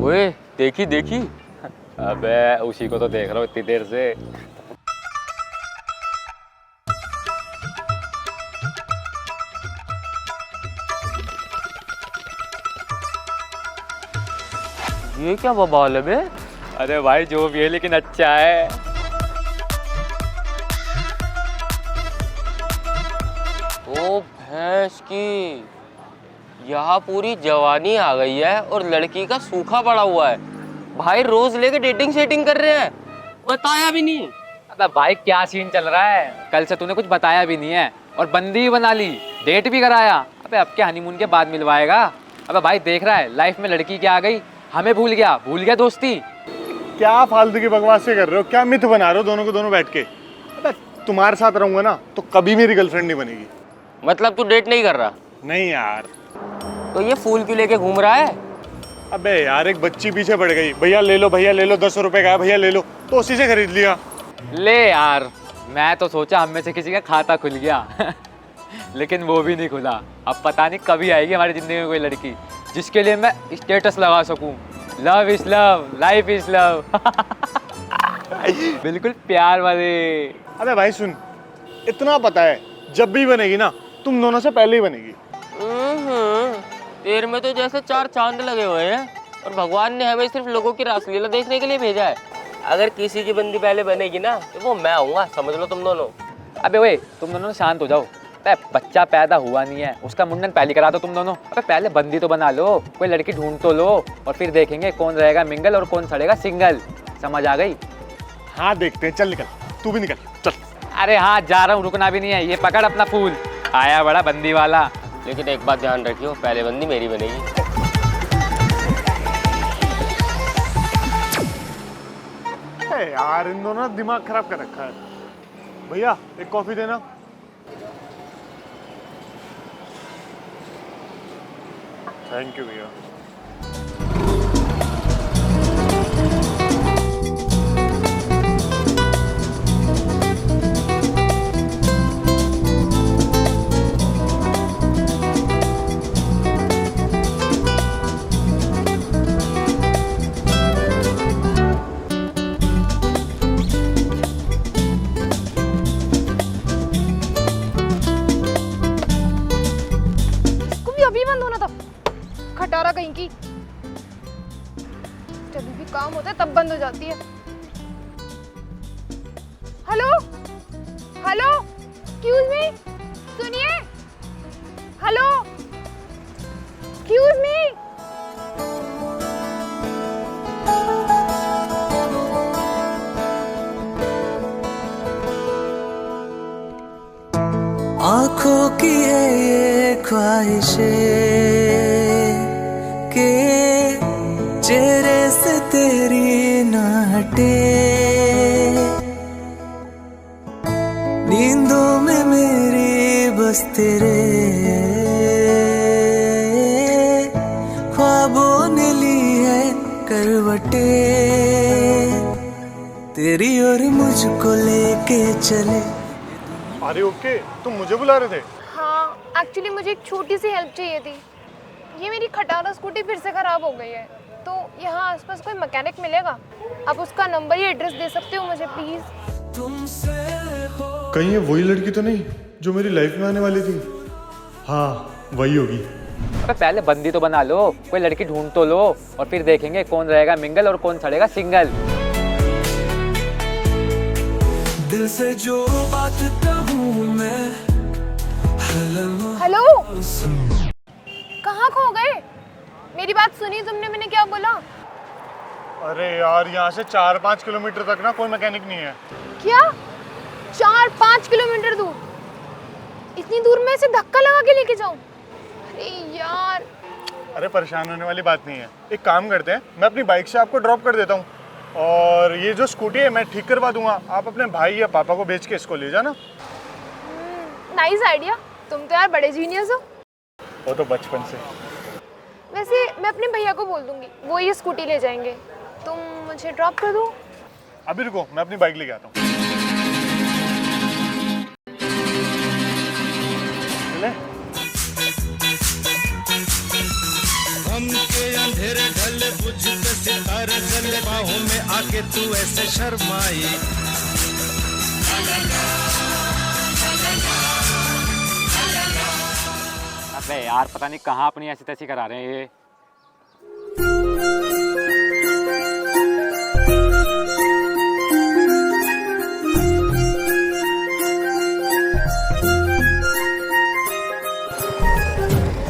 ओए देखी देखी। अबे उसी को तो देख रहा हूँ इतनी देर से। ये क्या बवाल है बे? अरे भाई जो भी है लेकिन अच्छा है। ओ भैंस की, यहाँ पूरी जवानी आ गई है और लड़की का सूखा पड़ा हुआ है। भाई रोज लेके डेटिंग सेटिंग कर रहे हैं, बताया भी नहीं। अबे भाई क्या सीन चल रहा है? कल से तूने कुछ बताया भी नहीं है और बंदी भी बना ली, डेट भी कराया। अबे अब क्या हनीमून के बाद मिलवाएगा? अबे भाई देख रहा है लाइफ में लड़की क्या आ गई, हमें भूल गया दोस्ती। क्या फालतू की बकवास से कर रहे हो? क्या मिथ बना रहे हो दोनों को दोनों बैठ के? अबे तुम्हारे साथ रहूंगा ना तो कभी मेरी गर्लफ्रेंड नहीं बनेगी। मतलब तू डेट नहीं कर रहा? नहीं यार। तो ये फूल क्यों लेके घूम रहा है? अबे यार एक बच्ची पीछे पड़ गई, भैया ले लो 10 रुपए का है, भैया ले लो, तो उसी से खरीद लिया। ले यार, मैं तो सोचा हम में से किसी का खाता खुल गया लेकिन वो भी नहीं खुला। अब पता नहीं कभी आएगी हमारी जिंदगी में कोई लड़की जिसके लिए मैं स्टेटस लगा सकूं, love is love, life is love बिल्कुल प्यार वाले। अबे भाई सुन, इतना पता है जब भी बनेगी ना तुम दोनों से पहले ही बनेगी। तेरे में तो जैसे 4 चांद लगे हुए हैं और भगवान ने हमें सिर्फ लोगों की रासलीला देखने के लिए भेजा है। अगर किसी की बंदी पहले बनेगी ना तो वो मैं आऊँगा, समझ लो तुम दोनों। अबे ओए तुम दोनों शांत हो जाओ। अबे बच्चा पैदा हुआ नहीं है, उसका मुंडन पहले करा दो तुम दोनों। अबे पहले बंदी तो बना लो, कोई लड़की ढूंढ तो लो और फिर देखेंगे कौन रहेगा मिंगल और कौन सड़ेगा सिंगल। समझ आ गई? हाँ देखते हैं, चल निकल, तू भी निकल चल। अरे हाँ जा रहा हूँ, रुकना भी नहीं है। ये पकड़ अपना फूल, आया बड़ा बंदी वाला। लेकिन एक बात ध्यान रखियो, पहले बंदी मेरी बनेगी। यार इन दोनों ने दिमाग खराब कर रखा है। भैया एक कॉफी देना। थैंक यू भैया। अभी बंद होना था, खटारा कहीं की। जब भी काम होता है तब बंद हो जाती है। हेलो हेलो एक्सक्यूज मी, सुनिए। Hello excuse me. आँखों की है ये ख्वाहिशें के चेहरे से तेरी ना हटे, नींदों में मेरी बस तेरे ख्वाबों ने ली है करवटे, तेरी और मुझको लेके चले। अरे ओके, तुम मुझे बुला रहे थे? हाँ एक्चुअली मुझे एक छोटी सी हेल्प चाहिए थी। ये मेरी खटारा स्कूटी फिर से खराब हो गई है, तो यहाँ आसपास कोई मैकेनिक मिलेगा? आप उसका नंबर या एड्रेस दे सकते हो मुझे प्लीज? कहीं ये वही लड़की तो नहीं जो मेरी लाइफ में आने वाली थी? हाँ वही होगी। अबे पहले बंदी तो बना लो, कोई लड़की ढूंढ तो लो और फिर देखेंगे कौन रहेगा मिंगल और कौन सड़ेगा सिंगल। दिल से जो बात कहूँ मैं। हेलो, कहाँ खो गए? मेरी बात सुनी तुमने? मैंने क्या बोला? अरे यार यहाँ से 4-5 किलोमीटर तक ना कोई मैकेनिक नहीं है। क्या 4-5 किलोमीटर दूर? इतनी दूर में से धक्का लगा के लेके जाऊं? अरे यार। अरे परेशान होने वाली बात नहीं है, एक काम करते हैं, मैं अपनी बाइक से आपको ड्रॉप कर देता हूँ और ये जो स्कूटी है मैं ठीक करवा दूंगा। आप अपने भाई या पापा को भेज के इसको ले जाना। नाइस आइडिया, तुम तो यार बड़े जीनियस हो। वो तो बचपन से। वैसे मैं अपने भैया को बोल दूंगी, वो ये स्कूटी ले जाएंगे, तुम मुझे ड्रॉप कर दो। अभी रुको, मैं अपनी बाइक लेके आता हूँ। ले। के तू ऐसे शर्माई। अबे यार पता नहीं कहाँ अपनी ऐसी तैसी करा रहे हैं ये।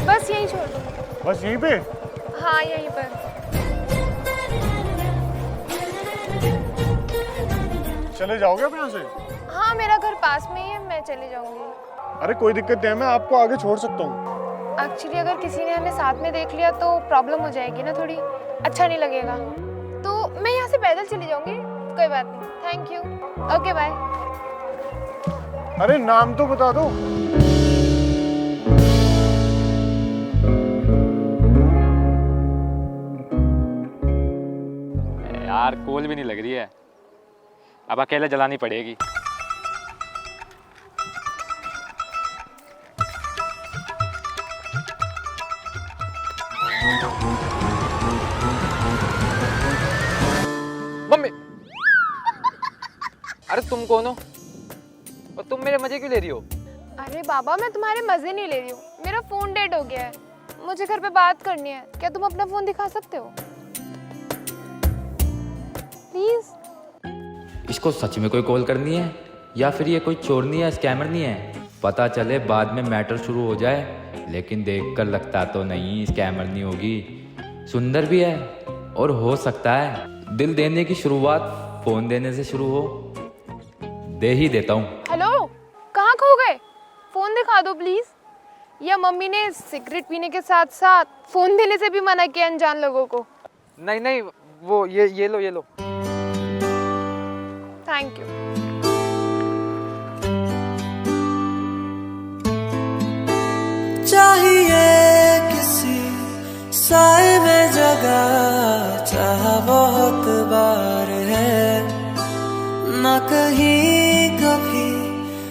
बस यहीं छोड़ दो। बस यहीं पे? हाँ यहीं पर। चले जाओगे आप यहाँ से? हाँ मेरा घर पास में ही है, मैं चली जाऊंगी। अरे कोई दिक्कत नहीं है, मैं आपको आगे छोड़ सकता हूँ। एक्चुअली अगर किसी ने हमें साथ में देख लिया तो प्रॉब्लम हो जाएगी ना थोड़ी, अच्छा नहीं लगेगा। तो मैं यहाँ से पैदल चली जाऊंगी, कोई बात नहीं। Thank you, okay bye. अरे नाम तो बता दो। यार कॉल भी नहीं लग रही है, अब अकेले जलानी पड़ेगी। मम्मी, अरे तुम कौन हो और तुम मेरे मजे क्यों ले रही हो? अरे बाबा मैं तुम्हारे मजे नहीं ले रही हूँ, मेरा फोन डेड हो गया है, मुझे घर पे बात करनी है। क्या तुम अपना फोन दिखा सकते हो प्लीज? इसको सच में कोई कॉल करनी है या फिर ये कोई चोरनी या स्कैमर नहीं है? पता चले बाद में मैटर शुरू हो जाए, लेकिन देखकर लगता तो नहीं स्कैमर नहीं होगी। सुंदर भी है और हो सकता है दिल देने की शुरुआत फोन देने से शुरू हो। दे ही देता हूँ। हेलो, कहाँ खो गए? फोन दिखा दो प्लीज। या मम्मी ने सिगरेट पीने के साथ साथ फोन देने से भी मना किया अनजान लोगों को? नहीं नहीं, वो ये लो। Thank you. चाहिए किसी साए में जगह, चाह बहुत बार है ना कहीं कभी।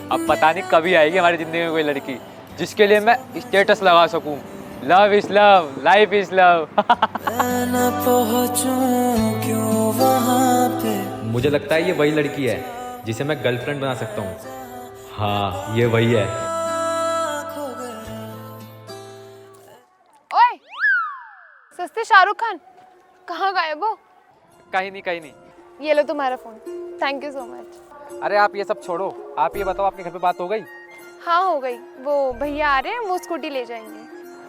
अब पता नहीं कभी आएगी हमारी जिंदगी में कोई लड़की जिसके लिए मैं स्टेटस लगा सकूं, love is love, life is love. मैं न पहुंचूं क्यों वहां पे। मुझे लगता है ये वही लड़की है जिसे मैं गर्लफ्रेंड बना सकता हूँ। हाँ ये वही है। खो गया। ओए, सस्ते शाहरुख खान, कहाँ गायब हो? कहीं नहीं। ये लो तुम्हारा phone, thank you so much. अरे आप ये सब छोड़ो, आप ये बताओ आपके घर पे बात हो गई? हाँ हो गई, वो भैया आ रहे हैं, वो स्कूटी ले जाएंगे।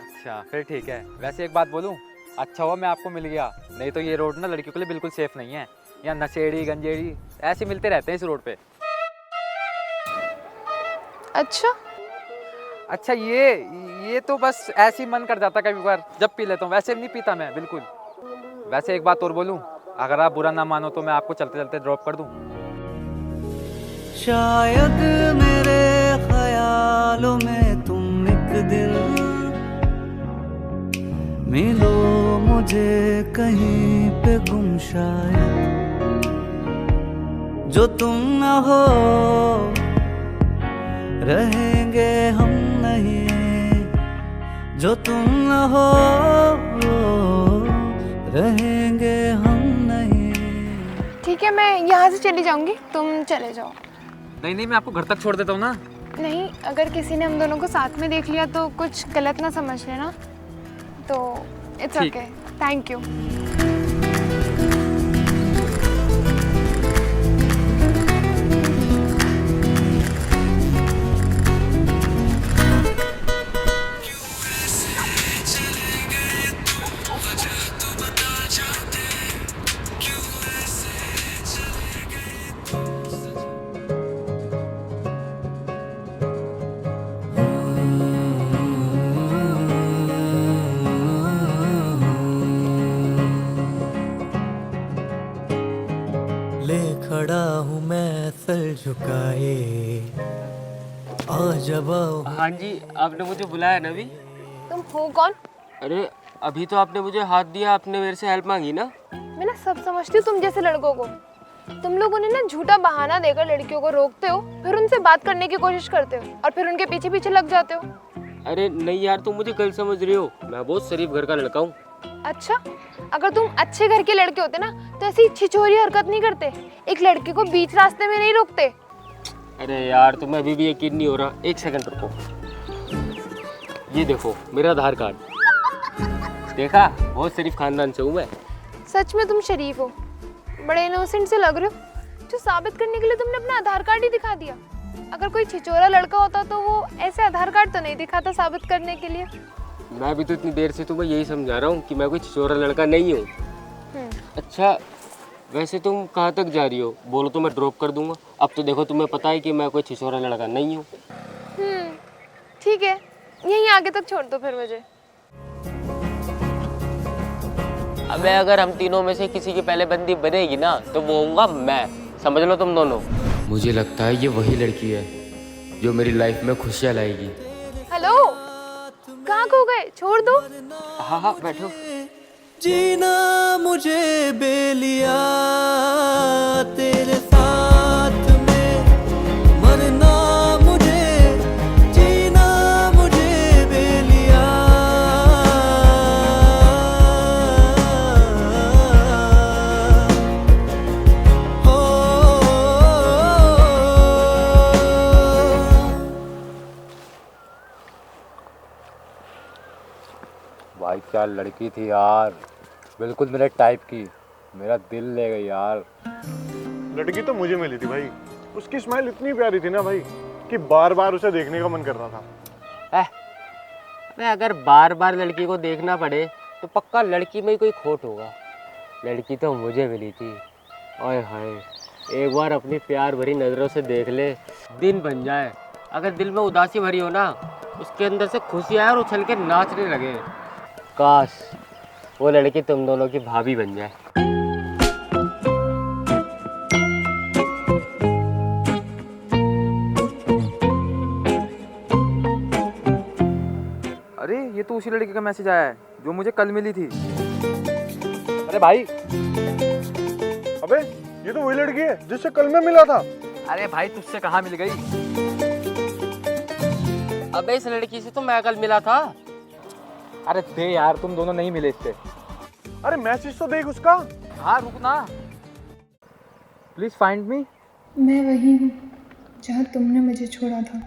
अच्छा फिर ठीक है। वैसे एक बात बोलूं, अच्छा हुआ मैं आपको मिल गया, नहीं तो ये रोड ना लड़कियों के लिए बिल्कुल सेफ नहीं है। यहाँ नशेड़ी गंजेड़ी ऐसे मिलते रहते हैं इस रोड पे। अच्छा ये तो बस ऐसे ही मन कर जाता कभी बार जब पी लेता हूँ, वैसे नहीं पीता मैं बिल्कुल। वैसे एक बात और बोलूं, अगर आप बुरा ना मानो तो मैं आपको चलते चलते ड्रॉप कर दूं। शायद मेरे ख्यालों में तुम एक दिन मिलो मुझे कहीं पे गुम, शायद जो तुम न हो रहेंगे हम नहीं, जो तुम न हो रहेंगे हम नहीं। ठीक है, मैं यहाँ से चली जाऊंगी, तुम चले जाओ। नहीं मैं आपको घर तक छोड़ देता हूँ ना। नहीं, अगर किसी ने हम दोनों को साथ में देख लिया तो कुछ गलत ना समझ लेना, तो इट्स ठीक। Okay, thank you. ले खड़ा हूँ मैं सर झुकाए, आ जब हाँ जी, आपने मुझे बुलाया ना अभी? तुम हो कौन? अरे अभी तो आपने मुझे हाथ दिया, आपने मेरे से हेल्प मांगी ना। मैं ना सब समझती हूँ तुम जैसे लड़कों को। तुम लोगों ने ना झूठा बहाना देकर लड़कियों को रोकते हो, फिर उनसे बात करने की कोशिश करते हो और फिर उनके पीछे पीछे लग जाते हो। अरे नहीं यार, तुम मुझे गलत समझ रही हो, मैं बहुत शरीफ घर का लड़का हूँ। अच्छा, अगर तुम अच्छे घर के लड़के होते ना तो ऐसी छिछोरी हरकत नहीं करते, एक लड़के को बीच रास्ते में नहीं रोकते। अरे यार तुम्हें अभी भी यकीन नहीं हो रहा, एक सेकंड रुको। ये देखो मेरा आधार कार्ड, देखा, बहुत शरीफ खानदान से हूँ मैं। सच में तुम शरीफ हो, बड़े इनोसेंट से लग रहे हो। जो साबित करने के लिए तुमने अपना आधार कार्ड ही दिखा दिया। अगर कोई छिछोरा लड़का होता तो वो ऐसे आधार कार्ड तो नहीं दिखाता साबित करने के लिए। मैं भी तो इतनी देर से तुम्हें यही समझा रहा हूँ कि मैं कोई छिछोरा लड़का नहीं हूँ। अच्छा वैसे तुम कहाँ तक जा रही हो? बोलो तो मैं ड्रॉप कर दूंगा। अब तो देखो तुम्हें पता है कि मैं कोई छिछोरा लड़का नहीं हूँ। ठीक है, यहीं आगे तक छोड़ दो फिर मुझे। अबे अगर हम तीनों में से किसी की पहले बंदी बनेगी ना तो वो होऊंगा मैं, समझ लो तुम दोनों। मुझे लगता है ये वही लड़की है जो मेरी लाइफ में खुशियाँ लाएगी। हेलो, कहाँ खो गए? छोड़ दो। हाँ हाँ बैठो। जीना मुझे बेलिया तेरे साथ में, मरना मुझे, जीना मुझे बेलिया। हो भाई क्या लड़की थी यार, बिल्कुल मेरे टाइप की, मेरा दिल ले गई यार। लड़की तो मुझे मिली थी भाई, उसकी स्माइल इतनी प्यारी थी ना भाई कि बार बार उसे देखने का मन कर रहा था। अबे अगर बार बार लड़की को देखना पड़े तो पक्का लड़की में ही कोई खोट होगा। लड़की तो मुझे मिली थी, ओए हाय, एक बार अपनी प्यार भरी नज़रों से देख ले, दिन बन जाए। अगर दिल में उदासी भरी हो ना, उसके अंदर से खुशी आए और उछल के नाचने लगे। काश वो लड़की तुम दोनों की भाभी बन जाए। अरे ये तो उसी लड़की का मैसेज आया है जो मुझे कल मिली थी। अरे भाई, अबे ये तो वही लड़की है जिससे कल मैं मिला था। अरे भाई तुझसे कहाँ मिल गई? अबे इस लड़की से तो मैं कल मिला था। अरे दे यार, तुम दोनों नहीं मिले इससे। अरे मैसेज तो देख उसका। हाँ रुक ना, प्लीज फाइंड मी। मैं वही हूँ जहाँ तुमने मुझे छोड़ा था।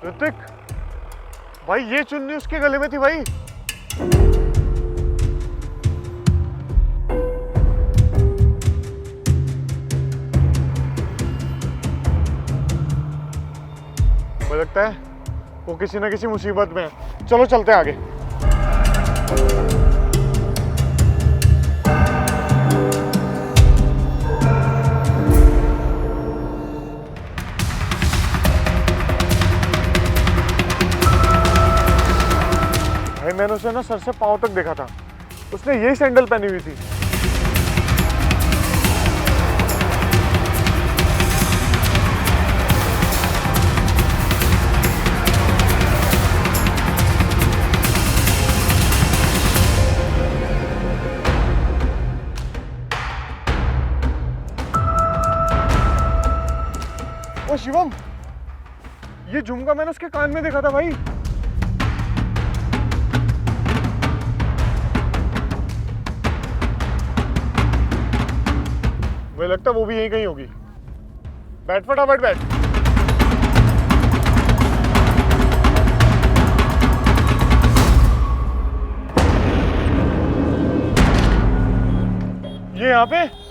ऋतिक भाई, ये चुन्नी उसके गले में थी भाई। मुझे लगता है वो किसी ना किसी मुसीबत में है। चलो चलते हैं आगे। भाई मैंने उसे ना सर से पांव तक देखा था, उसने यही सैंडल पहनी हुई थी। ओ शिवम, ये झुमका मैंने उसके कान में देखा था भाई। मुझे लगता है वो भी यहीं कहीं होगी। बैठ फटाफट बैठ। ये यहाँ पे।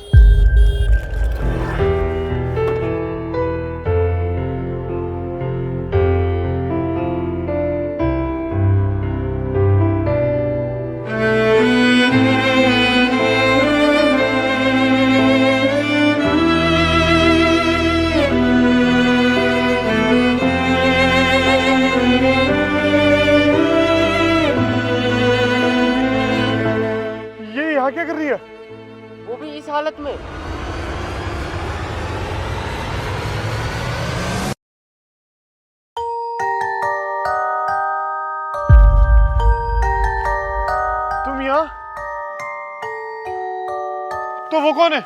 तो वो कौन है?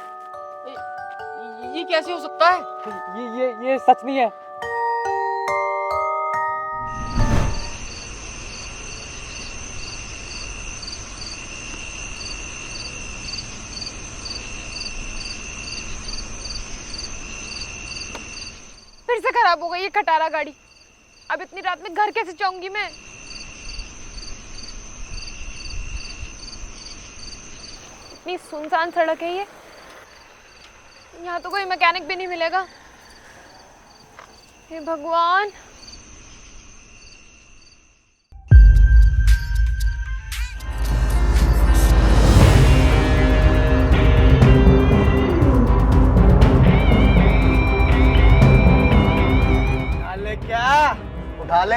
ये कैसे हो सकता है? ये सच नहीं है। फिर से खराब हो गई ये खटारा गाड़ी। अब इतनी रात में घर कैसे जाऊंगी मैं? इतनी सुनसान सड़क है ये, यहाँ तो कोई मैकेनिक भी नहीं मिलेगा। हे भगवान। क्या उठा ले।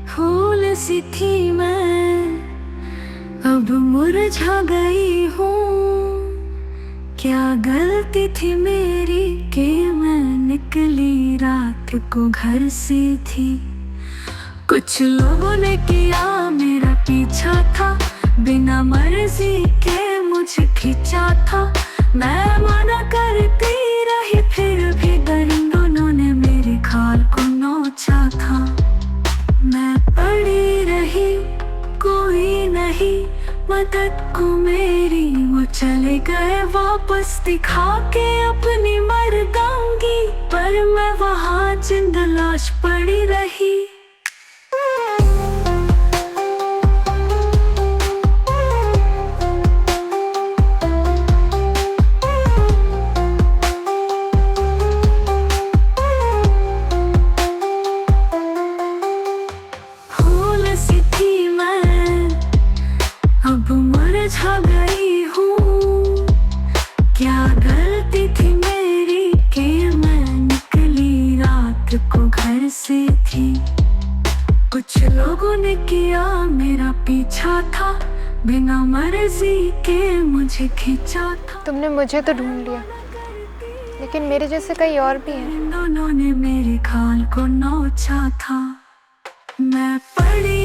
फूल सी थी मैं, अब मुरझा गई हूँ। क्या गलती थी मेरी कि मैं निकली रात को घर से थी। कुछ लोगों ने किया मेरा पीछा था, बिना मर्जी के मुझे खींचा था। मैं मना करती रही फिर भी दरिंदों ने मेरे खाल को नोचा था। मैं पड़ी रही, कोई नहीं मदद को मेरी। वो चले गए वापस दिखा के अपनी मर्दांगी, पर मैं वहाँ जिंदा लाश पड़ी रही। मुरझा गई हूँ। क्या गलती थी मेरी कि मैं निकली रात को घर से थी। कुछ लोगों ने किया मेरा पीछा था, बिना मर्जी के मुझे खींचा था। तुमने मुझे तो ढूंढ लिया, लेकिन मेरे जैसे कई और भी हैं। दोनों ने मेरे खाल को नोचा था। मैं पड़ी